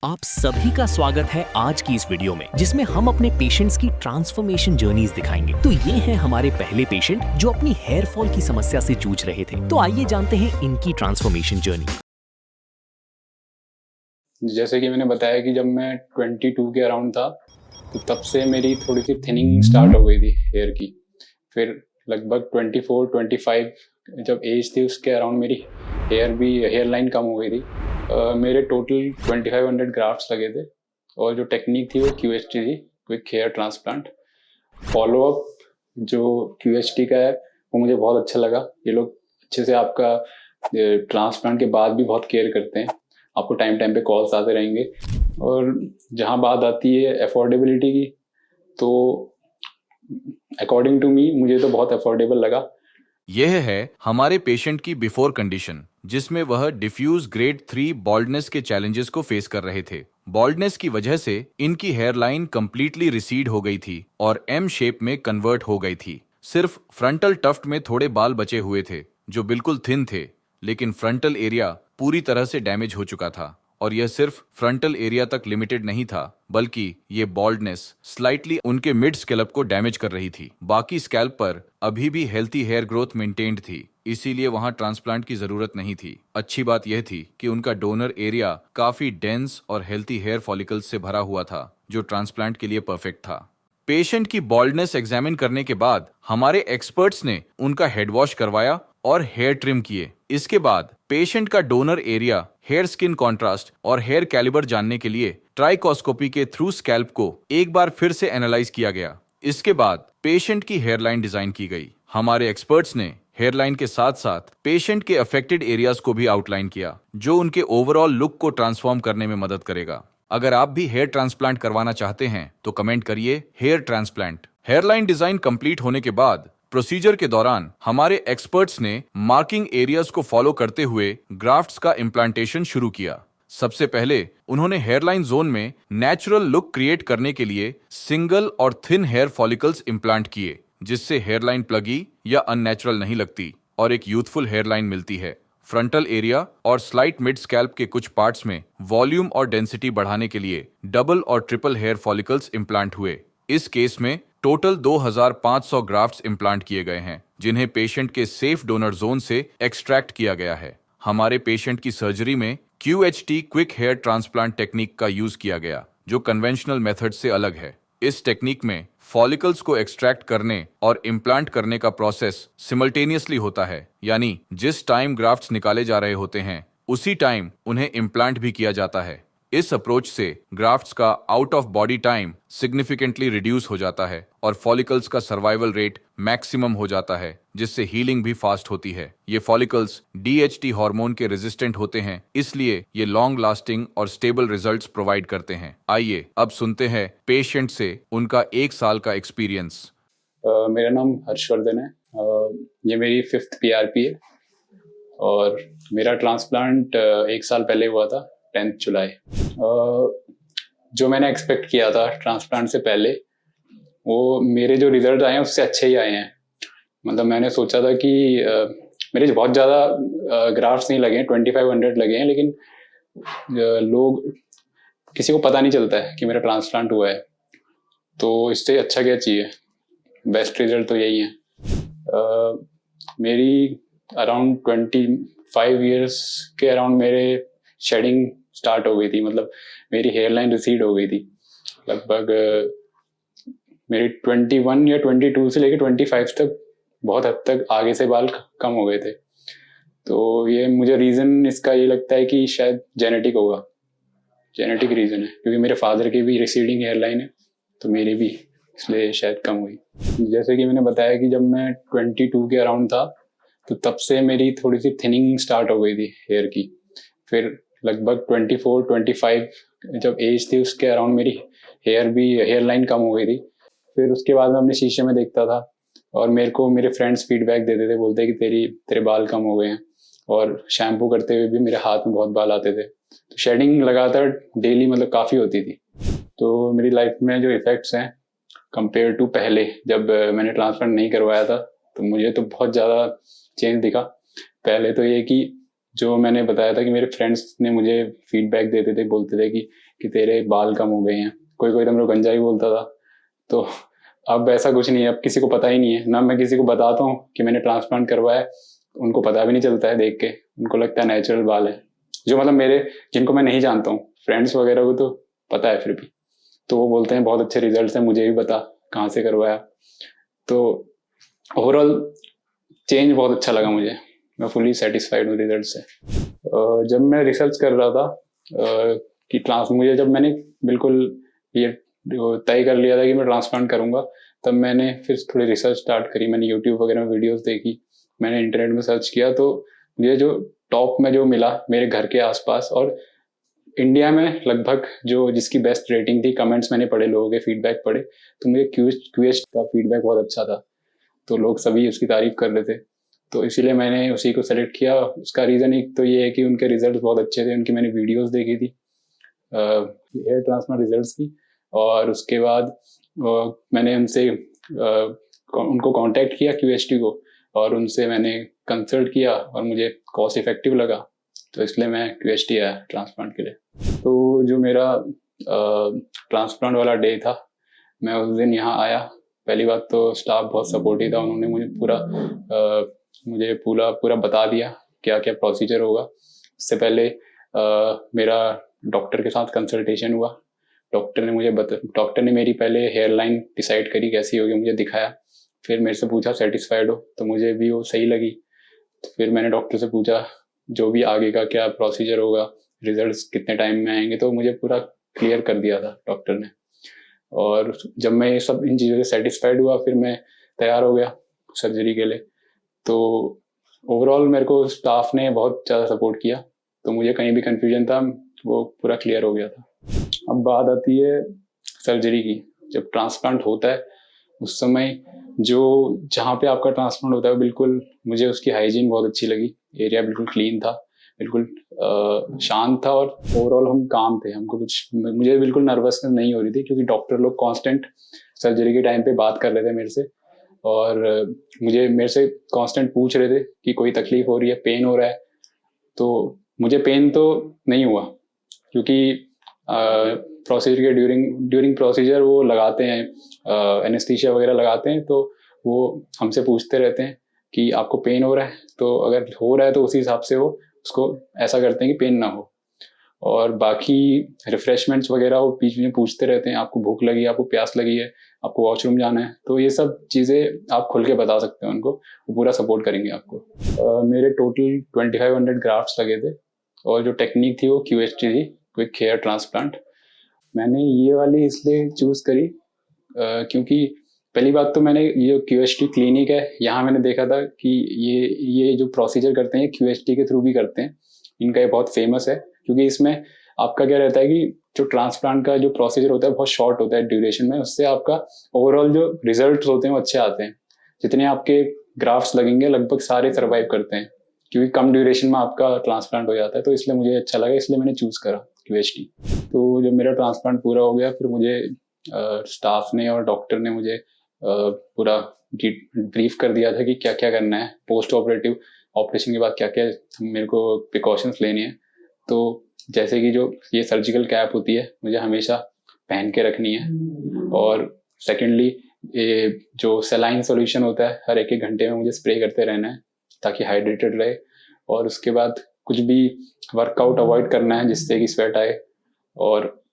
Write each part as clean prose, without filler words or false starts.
आप सभी का स्वागत है आज की इस वीडियो में, जिसमें हम अपने पेशेंट्स की ट्रांसफॉर्मेशन जर्नीज दिखाएंगे। तो ये हैं हमारे पहले पेशेंट जो अपनी हेयर फॉल की समस्या से जूझ रहे थे। तो आइए जानते हैं इनकी ट्रांसफॉर्मेशन जर्नी। जैसे कि मैंने बताया कि जब मैं 22 के अराउंड था तो तब से मेरी थोड़ी सी थिनिंग स्टार्ट हो गई थी हेयर की। फिर लगभग 24-25 जब एज थी उसके अराउंड मेरी हेयर लाइन कम हो गई थी। मेरे टोटल 2500 ग्राफ्ट्स लगे थे और जो टेक्निक थी वो QHT थी, क्विक हेयर ट्रांसप्लांट। फॉलोअप जो QHT का है वो मुझे बहुत अच्छा लगा। ये लोग अच्छे से आपका ट्रांसप्लांट के बाद भी बहुत केयर करते हैं, आपको टाइम टाइम पे कॉल्स आते रहेंगे। और जहाँ बात आती है अफोर्डेबिलिटी की, तो अकॉर्डिंग टू मी मुझे तो बहुत अफोर्डेबल लगा। यह है हमारे पेशेंट की बिफोर कंडीशन, जिसमें वह डिफ्यूज ग्रेड 3 बॉल्डनेस के चैलेंजेस को फेस कर रहे थे। बॉल्डनेस की वजह से इनकी हेयरलाइन कंप्लीटली रिसीड हो गई थी और एम शेप में कन्वर्ट हो गई थी। सिर्फ फ्रंटल टफ्ट में थोड़े बाल बचे हुए थे जो बिल्कुल थिन थे, लेकिन फ्रंटल एरिया पूरी तरह से डैमेज हो चुका था। और यह सिर्फ फ्रंटल एरिया तक लिमिटेड नहीं था, बल्कि ये बॉल्डनेस स्लाइटली उनके मिड स्कैल्प को डैमेज कर रही थी। बाकी स्कैल्प पर अभी भी हेल्थी हेयर ग्रोथ मेंटेन्ड थी, इसीलिए वहां ट्रांसप्लांट की जरूरत नहीं थी। अच्छी बात यह थी कि उनका डोनर एरिया काफी डेंस और हेल्थी हेयर फॉलिकल्स से भरा हुआ था, जो ट्रांसप्लांट के लिए परफेक्ट था। पेशेंट की बॉल्डनेस एग्जामिन करने के बाद हमारे एक्सपर्ट्स ने उनका हेड वॉश करवाया और हेयर ट्रिम किए। इसके बाद पेशेंट का donor area, hair skin contrast और हेयर कैलिबर जानने के लिए ट्राइकोस्कोपी के थ्रू स्कैल्प को एक बार फिर से एनालाइज किया गया। इसके बाद पेशेंट की हेयरलाइन डिजाइन की गई। हमारे एक्सपर्ट्स ने हेयरलाइन के साथ साथ पेशेंट के अफेक्टेड एरियाज को भी आउटलाइन किया, जो उनके ओवरऑल लुक को ट्रांसफॉर्म करने में मदद करेगा। अगर आप भी हेयर ट्रांसप्लांट करवाना चाहते हैं तो कमेंट करिए hair transplant. Hairline design complete होने के बाद प्रोसीजर के दौरान हमारे एक्सपर्ट्स ने मार्किंग एरियाज को फॉलो करते हुए ग्राफ्ट्स का इम्प्लांटेशन शुरू किया। सबसे पहले उन्होंने हेयरलाइन जोन में नेचुरल लुक क्रिएट करने के लिए सिंगल और थिन हेयर फॉलिकल्स इम्प्लांट किए, जिससे हेयरलाइन प्लगी या अननेचुरल नहीं लगती और एक यूथफुल हेयरलाइन मिलती है। फ्रंटल एरिया और स्लाइट मिड स्कैल्प के कुछ पार्ट्स में वॉल्यूम और डेंसिटी बढ़ाने के लिए डबल और ट्रिपल हेयर फॉलिकल्स इम्प्लांट हुए। इस केस में टोटल 2500 ग्राफ्ट्स इम्प्लांट किए गए हैं, जिन्हें पेशेंट के सेफ डोनर जोन से एक्सट्रैक्ट किया गया है। हमारे पेशेंट की सर्जरी में QHT quick hair transplant technique का यूज किया गया, जो कन्वेंशनल मेथड से अलग है। इस टेक्निक में फॉलिकल्स को एक्सट्रैक्ट करने और इम्प्लांट करने का प्रोसेस सिमल्टेनियसली होता है, यानी जिस टाइम ग्राफ्ट्स निकाले जा रहे होते हैं उसी टाइम उन्हें इम्प्लांट भी किया जाता है। इस अप्रोच से ग्राफ्ट्स का out of body time significantly reduce हो जाता है और फॉलिकल्स का सर्वाइवल रेट मैक्सिमम हो जाता है, जिससे हीलिंग भी फास्ट होती है। ये फॉलिकल्स DHT हार्मोन के रेजिस्टेंट होते हैं, इसलिए ये लॉन्ग लास्टिंग और स्टेबल रिजल्ट्स प्रोवाइड करते हैं। आइए अब सुनते हैं पेशेंट से उनका 1 साल का एक्सपीरियंस। मेरा नाम हर्षवर्धन है। ये मेरी 5th PRP है और मेरा ट्रांसप्लांट 1 साल पहले हुआ था, 10 जुलाई। जो मैंने एक्सपेक्ट किया था ट्रांसप्लांट से पहले, वो मेरे जो रिजल्ट आए हैं उससे अच्छे ही आए हैं। मतलब मैंने सोचा था कि मेरे बहुत ज़्यादा ग्राफ्ट्स नहीं लगे हैं, 2500 लगे हैं, लेकिन लोग किसी को पता नहीं चलता है कि मेरा ट्रांसप्लांट हुआ है, तो इससे अच्छा क्या चाहिए। बेस्ट रिजल्ट तो यही है। मेरी अराउंड 25 ईयर्स के अराउंड मेरे शेडिंग स्टार्ट हो गई थी, मतलब मेरी हेयरलाइन रिसीड हो गई थी। लगभग मेरी 21 या 22 से लेकर 25 तक बहुत हद तक आगे से बाल कम हो गए थे। तो ये मुझे रीज़न इसका ये लगता है कि शायद जेनेटिक होगा, जेनेटिक रीज़न है, क्योंकि मेरे फादर की भी रिसीडिंग हेयरलाइन है तो मेरी भी, इसलिए शायद कम हुई। जैसे कि मैंने बताया कि जब मैं 22 के अराउंड था तो तब से मेरी थोड़ी सी थिनिंग स्टार्ट हो गई थी हेयर की। फिर लगभग 24-25 जब एज थी उसके अराउंड मेरी हेयरलाइन कम हो गई थी। फिर उसके बाद मैं अपने शीशे में देखता था और मेरे को मेरे फ्रेंड्स फीडबैक देते थे, बोलते कि तेरे बाल कम हो गए हैं। और शैम्पू करते हुए भी मेरे हाथ में बहुत बाल आते थे, तो शेडिंग लगातार डेली मतलब काफ़ी होती थी। तो मेरी लाइफ में जो इफ़ेक्ट्स हैं कंपेयर टू पहले जब मैंने ट्रांसप्लांट नहीं करवाया था, तो मुझे तो बहुत ज़्यादा चेंज दिखा। पहले तो ये कि जो मैंने बताया था कि मेरे फ्रेंड्स ने मुझे फीडबैक देते थे, बोलते थे कि कि तेरे बाल कम हो गए हैं, कोई कोई तो मेरे को गंजा ही बोलता था। तो अब ऐसा कुछ नहीं है, अब किसी को पता ही नहीं है ना। मैं किसी को बताता हूँ कि मैंने ट्रांसप्लांट करवाया है, उनको पता भी नहीं चलता है, देख के उनको लगता है नेचुरल बाल है। जो मतलब मेरे जिनको मैं नहीं जानता हूँ, फ्रेंड्स वगैरह को तो पता है फिर भी, तो वो बोलते हैं बहुत अच्छे रिजल्ट्स हैं, मुझे भी बता कहाँ से करवाया। तो ओवरऑल चेंज बहुत अच्छा लगा मुझे, मैं फुली सेटिस्फाइड हूँ रिजल्ट से। जब मैं रिसर्च कर रहा था कि मुझे जब मैंने बिल्कुल ये तय कर लिया था कि मैं ट्रांसप्लांट करूंगा, तब मैंने फिर थोड़ी रिसर्च स्टार्ट करी। मैंने यूट्यूब वगैरह में वीडियोस देखी, मैंने इंटरनेट में सर्च किया, तो मुझे जो टॉप में जो मिला मेरे घर के आसपास और इंडिया में लगभग जो जिसकी बेस्ट रेटिंग थी, कमेंट्स मैंने पढ़े, लोगों के फीडबैक पढ़े, तो मुझे क्यूएस्ट का फीडबैक बहुत अच्छा था, तो लोग सभी उसकी तारीफ कर रहे थे, तो इसीलिए मैंने उसी को सेलेक्ट किया। उसका रीज़न एक तो ये है कि उनके रिजल्ट बहुत अच्छे थे, उनकी मैंने वीडियोस देखी थी हेयर ट्रांसप्लांट रिजल्ट्स की, और उसके बाद मैंने उनसे उनको कांटेक्ट किया क्यूएसटी को, और उनसे मैंने कंसल्ट किया और मुझे कॉस्ट इफेक्टिव लगा, तो इसलिए मैं क्यूएसटी आया ट्रांसप्लांट के लिए। तो जो मेरा ट्रांसप्लांट वाला डे था, मैं उस दिन यहाँ आया। पहली बात तो स्टाफ बहुत सपोर्टिव था, उन्होंने मुझे पूरा बता दिया क्या क्या प्रोसीजर होगा। उससे पहले मेरा डॉक्टर के साथ कंसल्टेशन हुआ। डॉक्टर ने मेरी पहले हेयर लाइन डिसाइड करी कैसी होगी, मुझे दिखाया, फिर मेरे से पूछा सेटिस्फाइड हो, तो मुझे भी वो सही लगी। तो फिर मैंने डॉक्टर से पूछा जो भी आगे का क्या प्रोसीजर होगा, रिजल्ट्स कितने टाइम में आएंगे, तो मुझे पूरा क्लियर कर दिया था डॉक्टर ने। और जब मैं ये सब इन चीज़ों से सेटिस्फाइड हुआ, फिर मैं तैयार हो गया सर्जरी के लिए। तो ओवरऑल मेरे को स्टाफ ने बहुत ज़्यादा सपोर्ट किया, तो मुझे कहीं भी कन्फ्यूजन था वो पूरा क्लियर हो गया था। अब बात आती है सर्जरी की। जब ट्रांसप्लांट होता है उस समय जहाँ पे आपका ट्रांसप्लांट होता है, बिल्कुल मुझे उसकी हाइजीन बहुत अच्छी लगी। एरिया बिल्कुल क्लीन था, बिल्कुल शांत था, और ओवरऑल हम काम थे, मुझे बिल्कुल नर्वसनेस नहीं हो रही थी, क्योंकि डॉक्टर लोग कांस्टेंट सर्जरी के टाइम पे बात कर रहे थे मेरे से, और मेरे से कांस्टेंट पूछ रहे थे कि कोई तकलीफ हो रही है, पेन हो रहा है। तो मुझे पेन तो नहीं हुआ, क्योंकि प्रोसीजर के ड्यूरिंग प्रोसीजर वो लगाते हैं, एनेस्थीसिया वगैरह लगाते हैं, तो वो हमसे पूछते रहते हैं कि आपको पेन हो रहा है, तो अगर हो रहा है तो उसी हिसाब से वो उसको ऐसा करते हैं कि पेन ना हो। और बाकी रिफ्रेशमेंट्स वगैरह वो बीच में पूछते रहते हैं, आपको भूख लगी है, आपको प्यास लगी है, आपको वॉशरूम जाना है, तो ये सब चीज़ें आप खुल के बता सकते हैं उनको, वो पूरा सपोर्ट करेंगे आपको। मेरे टोटल 2500 ग्राफ्ट्स लगे थे, और जो टेक्निक थी वो क्यूएसटी थी, क्विक हेयर ट्रांसप्लांट। मैंने ये वाली इसलिए चूज़ करी क्योंकि पहली बात तो मैंने ये क्यूएसटी क्लिनिक है, यहाँ मैंने देखा था कि ये जो प्रोसीजर करते हैं क्यूएसटी के थ्रू भी करते हैं। इनका ये बहुत फेमस है, क्योंकि इसमें आपका क्या रहता है कि जो ट्रांसप्लांट का जो प्रोसीजर होता है बहुत शॉर्ट होता है ड्यूरेशन में, उससे आपका ओवरऑल जो रिजल्ट होते हैं वो अच्छे आते हैं। जितने आपके ग्राफ्ट्स लगेंगे लगभग सारे सर्वाइव करते हैं, क्योंकि कम ड्यूरेशन में आपका ट्रांसप्लांट हो जाता है। तो इसलिए मुझे अच्छा लगा, इसलिए मैंने चूज़ करा क्यूएसटी। तो जब मेरा ट्रांसप्लांट पूरा हो गया, फिर मुझे स्टाफ ने और डॉक्टर ने मुझे पूरा ब्रीफ कर दिया था कि क्या क्या करना है, पोस्ट ऑपरेटिव ऑपरेशन के बाद क्या क्या मेरे को प्रिकॉशंस लेने हैं। तो जैसे कि जो ये सर्जिकल कैप होती है मुझे हमेशा पहन के रखनी है, और सेकेंडली ये जो सेलाइन सॉल्यूशन होता है हर एक घंटे में मुझे स्प्रे करते रहना है ताकि हाइड्रेटेड रहे। और उसके बाद कुछ भी वर्कआउट अवॉइड करना है जिससे कि स्वेट आए, और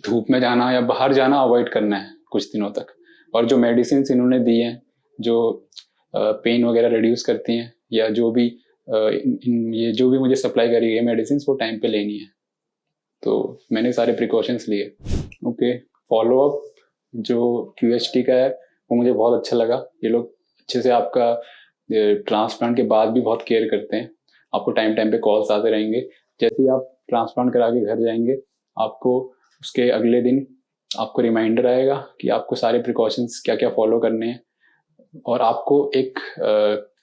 धूप में जाना या बाहर जाना अवॉइड करना है कुछ दिनों तक। और जो मेडिसिन इन्होंने दी हैं जो पेन वगैरह रिड्यूस करती हैं, या जो भी ये जो भी मुझे सप्लाई करी गई मेडिसिन वो टाइम पे लेनी है, तो मैंने सारे प्रिकॉशंस लिए। ओके, फॉलोअप जो क्यूएचटी का है वो मुझे बहुत अच्छा लगा। ये लोग अच्छे से आपका ट्रांसप्लांट के बाद भी बहुत केयर करते हैं, आपको टाइम टाइम पे कॉल्स आते रहेंगे। जैसे ही आप ट्रांसप्लांट करा के घर जाएंगे, आपको उसके अगले दिन आपको रिमाइंडर आएगा कि आपको सारे प्रिकॉशंस क्या क्या फॉलो करने हैं, और आपको एक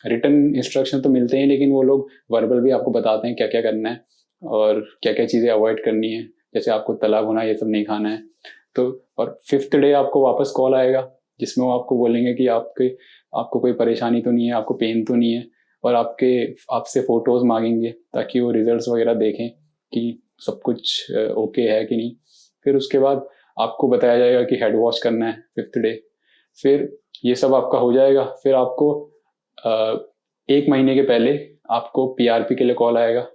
रिटन इंस्ट्रक्शन तो मिलते हैं, लेकिन वो लोग वर्बल भी आपको बताते हैं क्या क्या करना है और क्या क्या चीज़ें अवॉइड करनी है, जैसे आपको तला भुना ये सब नहीं खाना है। तो और 5th डे आपको वापस कॉल आएगा जिसमें वो आपको बोलेंगे कि आपको कोई परेशानी तो नहीं है, आपको पेन तो नहीं है, और आपसे फ़ोटोज़ मांगेंगे ताकि वो रिजल्ट्स वगैरह देखें कि सब कुछ ओके है कि नहीं। फिर उसके बाद आपको बताया जाएगा कि हेड वॉश करना है 5th डे। फिर ये सब आपका हो जाएगा। फिर आपको 1 महीने के पहले आपको PRP के लिए कॉल आएगा।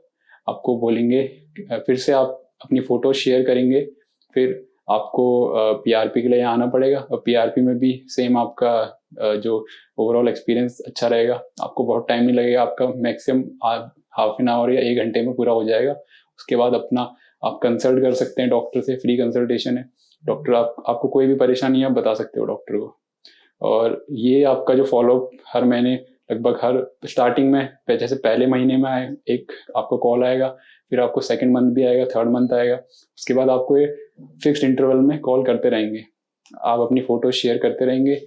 आपको बोलेंगे, फिर से आप अपनी फ़ोटो शेयर करेंगे, फिर आपको PRP के लिए यहाँ आना पड़ेगा। और PRP में भी सेम आपका जो ओवरऑल एक्सपीरियंस अच्छा रहेगा। आपको बहुत टाइम नहीं लगेगा, आपका मैक्सिमम हाफ एन आवर या 1 घंटे में पूरा हो जाएगा। उसके बाद अपना आप कंसल्ट कर सकते हैं डॉक्टर से, फ्री कंसल्टेशन है। डॉक्टर आपको कोई भी परेशानी है आप बता सकते हो डॉक्टर को। और ये आपका जो फॉलोअप हर महीने लगभग हर स्टार्टिंग में जैसे पहले महीने में एक आपको कॉल आएगा, फिर आपको 2nd मंथ भी आएगा, 3rd मंथ आएगा। उसके बाद आपको ये फिक्स्ड इंटरवल में कॉल करते रहेंगे। आप अपनी फ़ोटो शेयर करते रहेंगे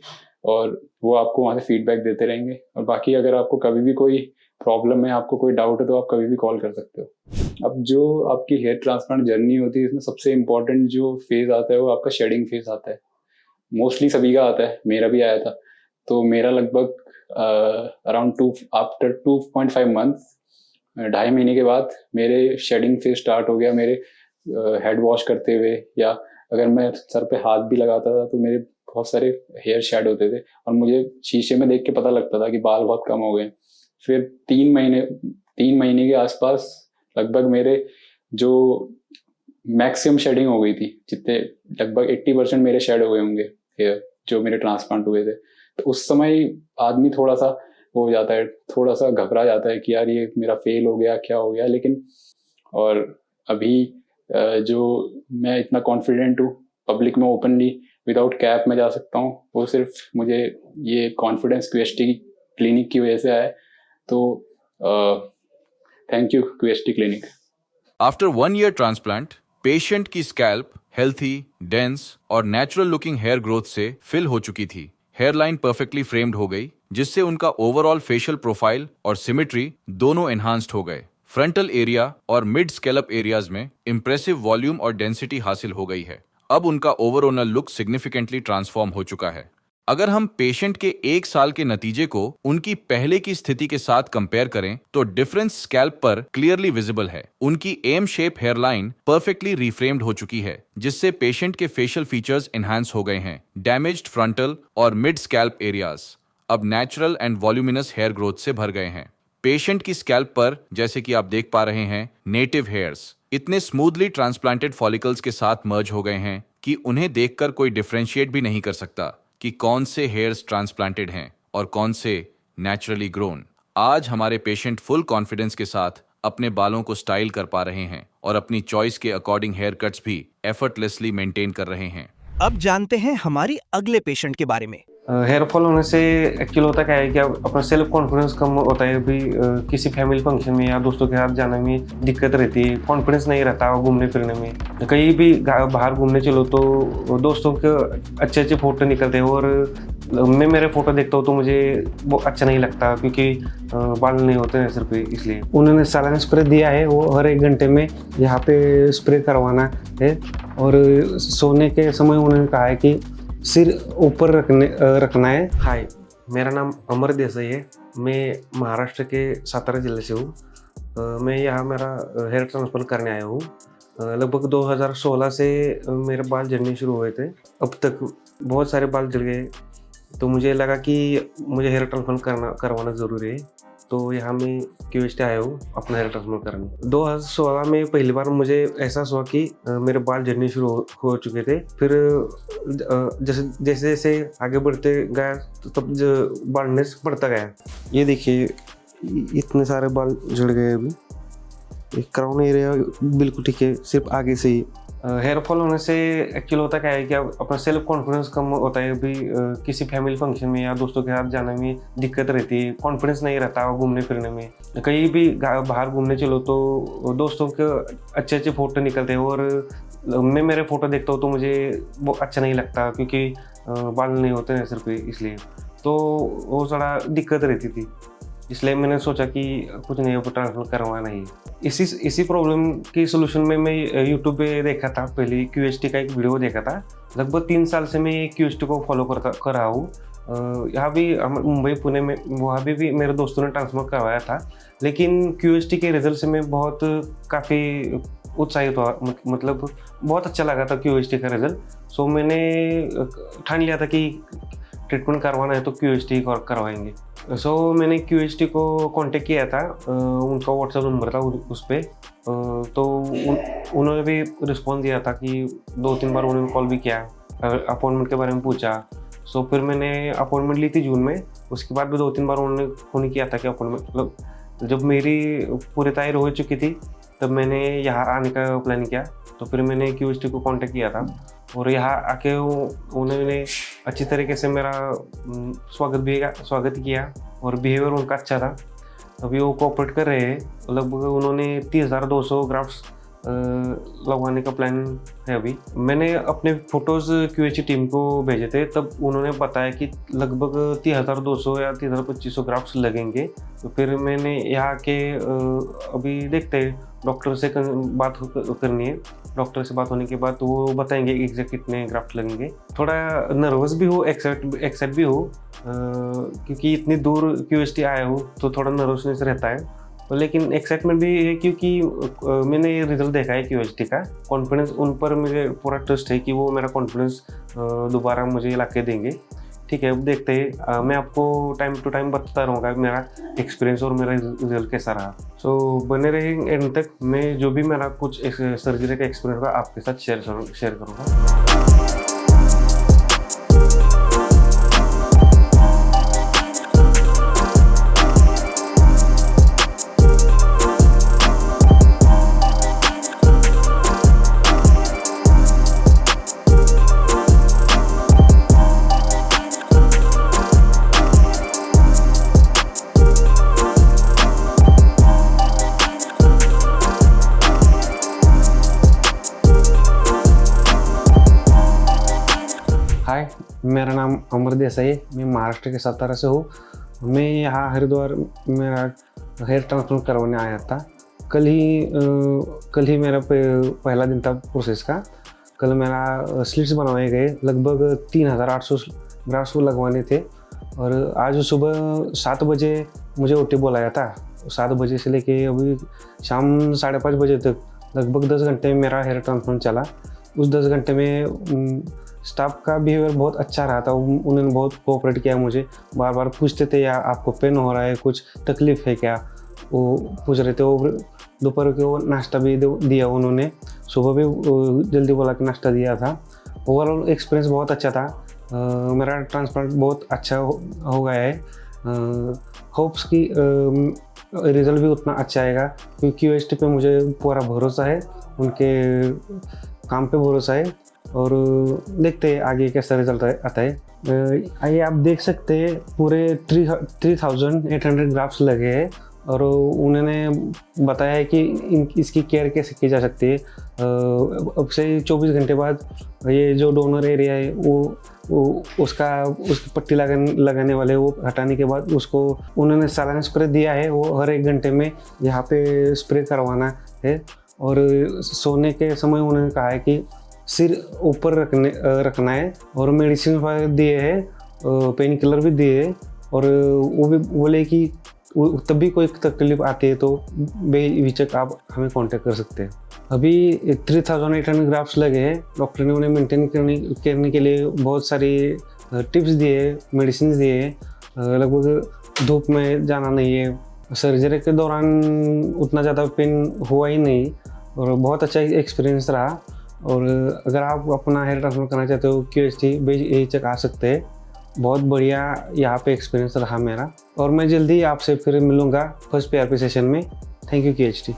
और वो आपको वहाँ से फीडबैक देते रहेंगे। और बाकी अगर आपको कभी भी कोई प्रॉब्लम है, आपको कोई डाउट है, तो आप कभी भी कॉल कर सकते हो। अब जो आपकी हेयर ट्रांसप्लांट जर्नी होती है, इसमें सबसे इम्पोर्टेंट जो फेज़ आता है वो आपका शेडिंग फेज़ आता है। मोस्टली सभी का आता है, मेरा भी आया था। तो मेरा लगभग अराउंड आफ्टर 2.5 मंथ्स, 2.5 महीने के बाद मेरे शेडिंग फेज स्टार्ट हो गया। मेरे हेड वॉश करते हुए या अगर मैं सर पे हाथ भी लगाता था तो मेरे बहुत सारे हेयर शेड होते थे और मुझे शीशे में देख के पता लगता था कि बाल बहुत कम हो गए। फिर 3 महीने के आसपास लगभग मेरे जो मैक्सिमम शेडिंग हो गई थी, जितने लगभग 80% मेरे शेड हो गए होंगे हेयर जो मेरे ट्रांसप्लांट हुए थे। तो उस समय आदमी थोड़ा सा हो जाता है, थोड़ा सा घबरा जाता है कि यार ये मेरा फेल हो गया, क्या हो गया। लेकिन और अभी जो मैं इतना कॉन्फिडेंट हूँ, पब्लिक में ओपनली विदाउट कैप में जा सकता हूँ, वो सिर्फ मुझे ये कॉन्फिडेंस QST क्लिनिक की वजह से आया है। तो thank you QST clinic. After 1 year transplant, patient की स्कैल्प हेल्थी, डेंस और नेचुरल लुकिंग हेयर ग्रोथ से फिल हो चुकी थी। हेयरलाइन परफेक्टली फ्रेम्ड हो गई, जिससे उनका ओवरऑल फेशियल प्रोफाइल और सिमेट्री दोनों एनहांस्ड हो गए। फ्रंटल एरिया और मिड स्कैल्प एरियाज में इंप्रेसिव वॉल्यूम और डेंसिटी हासिल हो गई है। अब उनका ओवरऑल लुक सिग्निफिकेंटली ट्रांसफॉर्म हो चुका है। अगर हम पेशेंट के 1 साल के नतीजे को उनकी पहले की स्थिति के साथ कंपेयर करें तो डिफरेंस स्कैल्प पर क्लियरली विजिबल है। उनकी एम शेप हेयरलाइन परफेक्टली रिफ्रेम्ड हो चुकी है, जिससे पेशेंट के फेशियल फीचर्स एनहांस हो गए हैं। डैमेज्ड फ्रंटल और मिड स्कैल्प एरियाज अब natural and voluminous hair growth से भर गए हैं। पेशेंट की स्कैल्प पर, जैसे कि आप देख पा रहे हैं, नेटिव हेयर्स इतने स्मूथली ट्रांसप्लांटेड फॉलिकल्स के साथ मर्ज हो गए हैं कि उन्हें देखकर कोई डिफरेंशिएट भी नहीं कर सकता कि कौन से हेयर्स ट्रांसप्लांटेड हैं और कौन से नेचुरली ग्रोन। आज हमारे पेशेंट फुल कॉन्फिडेंस के साथ अपने बालों को स्टाइल कर पा रहे हैं और अपनी चॉइस के अकॉर्डिंग हेयर कट्स भी एफर्टलेसली मेंटेन कर रहे हैं। अब जानते हैं हमारी अगले पेशेंट के बारे में। हेयर फॉल होने से एक्चुअली होता क्या है कि अपना सेल्फ कॉन्फिडेंस कम होता है। अभी किसी फैमिली फंक्शन में या दोस्तों के साथ जाने में दिक्कत रहती है, कॉन्फिडेंस नहीं रहता घूमने फिरने में। कहीं भी बाहर घूमने चलो तो दोस्तों के अच्छे अच्छे फोटो निकलते हैं और मैं मेरे फोटो देखता हूँ तो मुझे वो अच्छा नहीं लगता, क्योंकि बाल नहीं होते हैं सिर पे। इसलिए उन्होंने सालाना स्प्रे दिया है, वो हर 1 घंटे में यहाँ पे स्प्रे करवाना है। और सोने के समय उन्होंने कहा है कि सिर ऊपर रखना है। हाय, मेरा नाम अमर देसाई है। मैं महाराष्ट्र के सातारा जिले से हूँ। मैं यहाँ मेरा हेयर ट्रांसप्लांट करने आया हूँ। लगभग 2016 से मेरे बाल झड़ने शुरू हुए थे। अब तक बहुत सारे बाल झड़ गए, तो मुझे लगा कि मुझे हेयर ट्रांसप्लांट करवाना ज़रूरी है। तो यहाँ मैं QST आया हूँ अपना हेयर ट्रांसप्लांट कराने। 2016 में पहली बार मुझे एहसास हुआ कि मेरे बाल झड़ने शुरू हो चुके थे। फिर जैसे जैसे आगे बढ़ते गया तब बालनेस बढ़ता गया। ये देखिए, इतने सारे बाल झड़ गए। अभी क्राउन एरिया बिल्कुल ठीक है, सिर्फ आगे से ही। हेयर फॉल होने से एक्चुअली होता क्या है कि अपना सेल्फ कॉन्फिडेंस कम होता है। अभी किसी फैमिली फंक्शन में या दोस्तों के साथ जाने में दिक्कत रहती है, कॉन्फिडेंस नहीं रहता घूमने फिरने में। कहीं भी बाहर घूमने चलो तो दोस्तों के अच्छे अच्छे फोटो निकलते हैं और मैं मेरे फोटो देखता हूँ तो मुझे वो अच्छा नहीं लगता, क्योंकि बाल नहीं होते हैं सिर पे। इसलिए तो वो थोड़ा दिक्कत रहती थी। इसलिए मैंने सोचा कि कुछ नहीं, ट्रांसप्लांट करवाना ही। इसी प्रॉब्लम की सोल्यूशन में मैं यूट्यूब पे देखा था। पहले QST का एक वीडियो देखा था। लगभग 3 साल से मैं QST को फॉलो कर रहा हूँ। यहाँ भी मुंबई पुणे में वहाँ भी मेरे दोस्तों ने ट्रांसप्लांट करवाया था। लेकिन QST के रिजल्ट से मैं बहुत काफ़ी उत्साहित हुआ, मतलब बहुत अच्छा लगा था QHT का रिजल्ट। सो मैंने ठान लिया था कि ट्रीटमेंट करवाना है तो QHT करवाएंगे। सो मैंने QHT को कांटेक्ट किया था, उनका व्हाट्सएप नंबर था उस पर, तो उन्होंने भी रिस्पॉन्स दिया था कि 2-3 बार उन्होंने कॉल भी किया, अपॉइंटमेंट के बारे में पूछा। सो फिर मैंने अपॉइंटमेंट ली थी जून में, उसके बाद भी 2-3 बार उन्होंने फ़ोन किया था कि अपॉइंटमेंट, मतलब जब मेरी पूरी तैयारी हो चुकी थी तब मैंने यहाँ आने का प्लान किया। तो फिर मैंने QHT को कांटेक्ट किया था और यहाँ आके उन्होंने अच्छी तरीके से मेरा स्वागत किया और बिहेवियर उनका अच्छा था। अभी वो कोऑपरेट कर रहे हैं, लगभग उन्होंने 30,200 ग्राफ्ट्स लगवाने का प्लान है। अभी मैंने अपने फ़ोटोज़ QHT टीम को भेजे थे, तब उन्होंने बताया कि लगभग 30,200 या 30,2500 ग्राफ्ट्स लगेंगे। तो फिर मैंने यहाँ के अभी देखते हैं, डॉक्टर से बात करनी है। डॉक्टर से बात होने के बाद वो बताएंगे एग्जैक्ट कितने ग्राफ्ट लगेंगे। थोड़ा नर्वस भी हो, एक्साइट भी हो, क्योंकि इतनी दूर QHT आया हूँ तो थोड़ा नर्वसनेस रहता है, लेकिन एक्साइटमेंट भी है क्योंकि मैंने रिजल्ट देखा है QHT का। कॉन्फिडेंस उन पर मुझे पूरा ट्रस्ट है कि वो मेरा कॉन्फिडेंस दोबारा मुझे ला के देंगे। ठीक है, अब देखते हैं, मैं आपको टाइम टू टाइम बताता रहूँगा मेरा एक्सपीरियंस और मेरा रिजल्ट कैसा रहा। सो बने रहेंगे एंड तक। मैं जो भी मेरा कुछ सर्जरी का एक्सपीरियंस होगा आपके साथ शेयर करूँगा। हाय, मेरा नाम अमर देसाई है, मैं महाराष्ट्र के सातारा से हूँ। मैं यहाँ हरिद्वार मेरा हेयर ट्रांसप्लांट करवाने आया था। कल ही मेरा पहला दिन था प्रोसेस का। कल मेरा स्लिट्स बनवाए गए, लगभग 3,800 ग्राफ्ट्स लगवाने थे और आज सुबह 7 बजे मुझे OT बुलाया था। 7 बजे से लेके अभी शाम 5:30 बजे तक लगभग 10 घंटे में मेरा हेयर ट्रांसप्लांट चला। उस 10 घंटे में स्टाफ का बिहेवियर बहुत अच्छा रहा था। उन्होंने बहुत कोऑपरेट किया, मुझे बार बार पूछते थे या आपको पेन हो रहा है, कुछ तकलीफ़ है क्या, वो पूछ रहे थे। वो दोपहर के वो नाश्ता भी दिया उन्होंने, सुबह भी जल्दी बोला कि नाश्ता दिया था। ओवरऑल एक्सपीरियंस बहुत अच्छा था। मेरा ट्रांसप्लांट बहुत अच्छा हो गया है। होप्स की रिज़ल्ट भी उतना अच्छा आएगा क्योंकि QHT पे मुझे पूरा भरोसा है, उनके काम पे भरोसा है और देखते हैं आगे कैसा रिजल्ट आता है। आइए आप देख सकते हैं पूरे 3,800 ग्राफ्ट्स लगे हैं और उन्होंने बताया है कि इसकी केयर कैसे की जा सकती है। अब से 24 घंटे बाद ये जो डोनर एरिया है उसकी पट्टी लगाने वाले वो हटाने के बाद उसको उन्होंने सालाना स्प्रे दिया है। वो हर 1 घंटे में यहाँ पे स्प्रे करवाना है और सोने के समय उन्होंने कहा है कि सिर ऊपर रखना है और मेडिसिन दिए हैं, पेन किलर भी दिए हैं और वो भी बोले कि तब भी कोई तकलीफ आती है तो बेझिझक आप हमें कांटेक्ट कर सकते हैं। अभी 3,800 ग्राफ्ट्स लगे हैं। डॉक्टर ने उन्हें मेंटेन करने के लिए बहुत सारी टिप्स दिए, मेडिसिन दिए। लगभग धूप में जाना नहीं है। सर्जरी के दौरान उतना ज़्यादा पेन हुआ ही नहीं और बहुत अच्छा एक्सपीरियंस रहा। और अगर आप अपना हेयर ट्रांसप्लांट करना चाहते हो QHT बेझिझक आ सकते हैं। बहुत बढ़िया यहाँ पे एक्सपीरियंस रहा मेरा और मैं जल्दी आपसे फिर मिलूँगा फर्स्ट PRP सेशन में। Thank you QHT।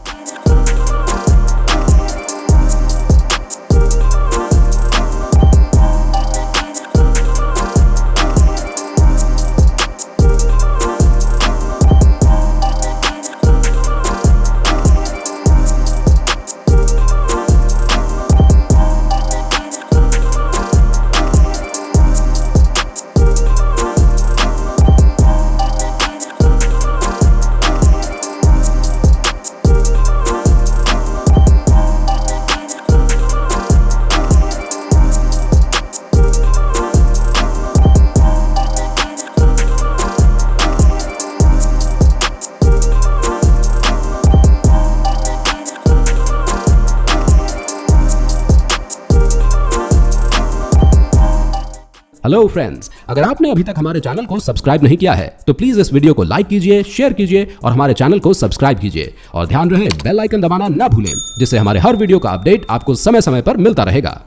Hello friends, अगर आपने अभी तक हमारे चैनल को सब्सक्राइब नहीं किया है तो प्लीज इस वीडियो को लाइक कीजिए, शेयर कीजिए और हमारे चैनल को सब्सक्राइब कीजिए और ध्यान रहे बेल आइकन दबाना ना भूलें, जिससे हमारे हर वीडियो का अपडेट आपको समय समय पर मिलता रहेगा।